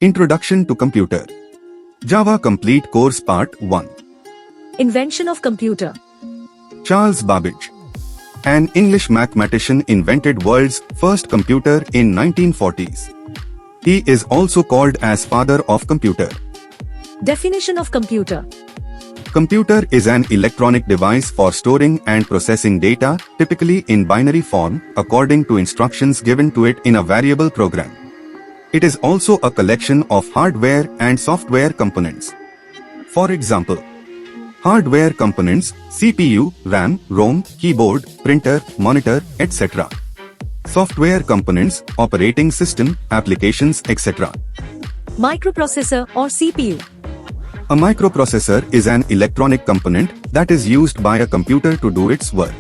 Introduction to Computer. Java Complete Course Part 1. Invention of computer. Charles Babbage, an English mathematician, invented world's first computer in 1940s. He is also called as father of computer. Definition of computer. Computer is an electronic device for storing and processing data, typically in binary form, according to instructions given to it in a variable program. It is also a collection of hardware and software components. For example, hardware components: CPU, RAM, ROM, keyboard, printer, monitor, etc. Software components: operating system, applications, etc. Microprocessor or CPU. A microprocessor is an electronic component that is used by a computer to do its work.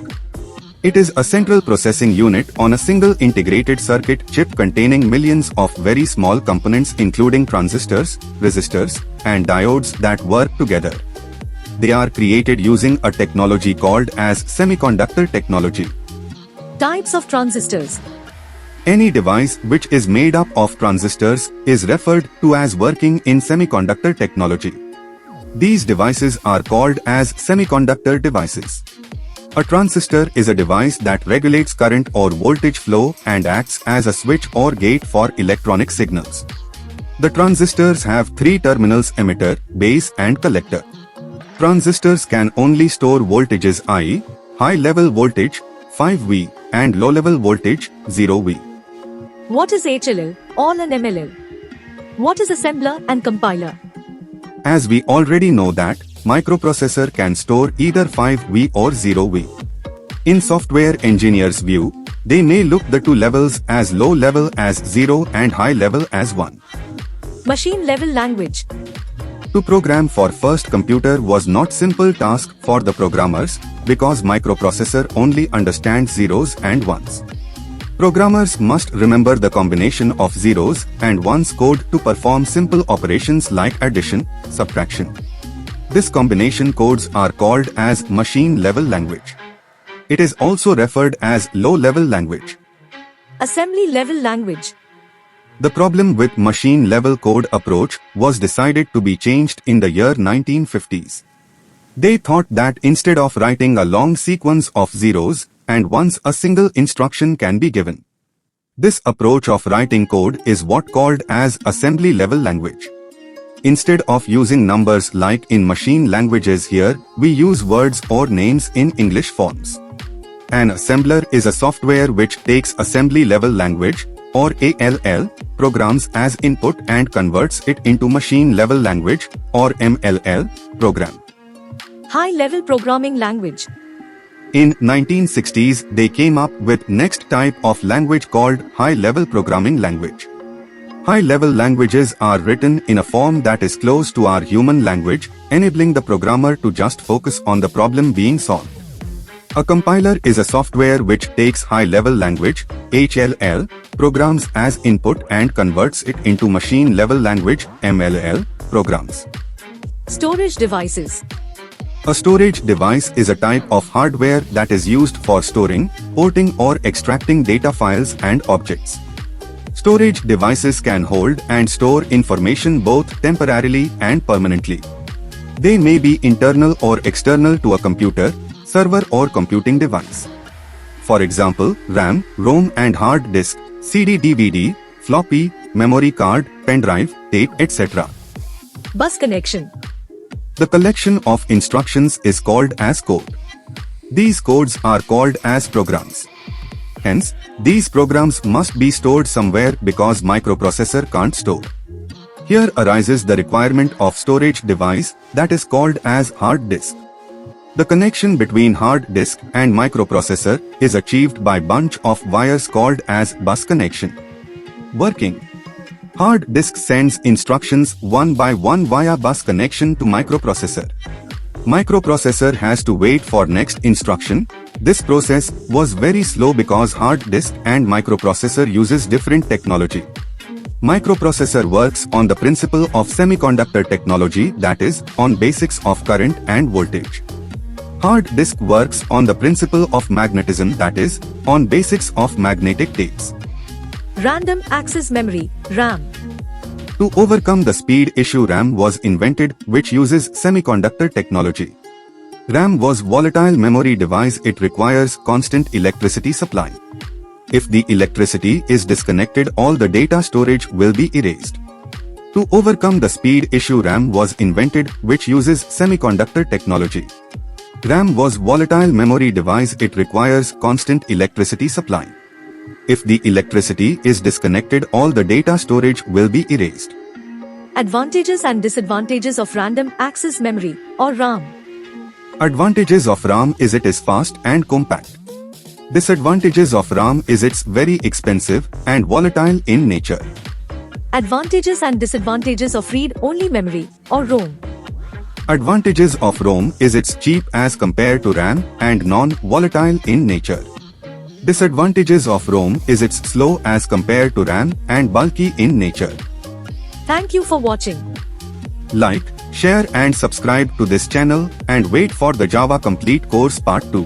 It is a central processing unit on a single integrated circuit chip containing millions of very small components, including transistors, resistors, and diodes that work together. They are created using a technology called as semiconductor technology. Types of transistors. Any device which is made up of transistors is referred to as working in semiconductor technology. These devices are called as semiconductor devices. A transistor is a device that regulates current or voltage flow and acts as a switch or gate for electronic signals. The transistors have three terminals: emitter, base, and collector. Transistors can only store voltages, i.e., high-level voltage 5V and low-level voltage 0V. What is HLL, all and MLL? What is assembler and compiler? As we already know that microprocessor can store either 5V or 0V. In software engineers' view, they may look the two levels as low level as 0 and high level as 1. Machine level language. To program for first computer was not simple task for the programmers, because microprocessor only understands zeros and ones. Programmers must remember the combination of zeros and ones code to perform simple operations like addition, subtraction. This combination codes are called as machine-level language. It is also referred as low-level language. Assembly-level language. The problem with machine-level code approach was decided to be changed in the year 1950s. They thought that instead of writing a long sequence of zeros and ones, a single instruction can be given. This approach of writing code is what called as assembly-level language. Instead of using numbers like in machine languages, here we use words or names in English forms. An assembler is a software which takes assembly-level language, or ALL, programs as input and converts it into machine-level language, or MLL, program. High-level programming language. In 1960s, they came up with next type of language called high-level programming language. High-level languages are written in a form that is close to our human language, enabling the programmer to just focus on the problem being solved. A compiler is a software which takes high-level language, HLL, programs as input and converts it into machine-level language, MLL, programs. Storage devices. A storage device is a type of hardware that is used for storing, porting, or extracting data files and objects. Storage devices can hold and store information both temporarily and permanently. They may be internal or external to a computer, server, or computing device. For example, RAM, ROM, and hard disk, CD-DVD, floppy, memory card, pen drive, tape, etc. Bus connection. The collection of instructions is called as code. These codes are called as programs. Hence, these programs must be stored somewhere because microprocessor can't store. Here arises the requirement of storage device that is called as hard disk. The connection between hard disk and microprocessor is achieved by bunch of wires called as bus connection. Working. Hard disk sends instructions one by one via bus connection to microprocessor. Microprocessor has to wait for next instruction. This process was very slow because hard disk and microprocessor uses different technology. Microprocessor works on the principle of semiconductor technology, that is, on basics of current and voltage. Hard disk works on the principle of magnetism, that is, on basics of magnetic tapes. Random access memory, RAM. To overcome the speed issue, RAM was invented, which uses semiconductor technology. RAM was volatile memory device. It requires constant electricity supply. If the electricity is disconnected, all the data storage will be erased. To overcome the speed issue, RAM was invented, which uses semiconductor technology. RAM was volatile memory device. It requires constant electricity supply. If the electricity is disconnected, all the data storage will be erased. Advantages and disadvantages of random access memory or RAM. Advantages of RAM is it is fast and compact. Disadvantages of RAM is it's very expensive and volatile in nature. Advantages and disadvantages of read-only memory or ROM. Advantages of ROM is it's cheap as compared to RAM and non-volatile in nature. Disadvantages of ROM is it's slow as compared to RAM and bulky in nature. Thank you for watching. Like, share and subscribe to this channel and wait for the Java Complete Course Part 2.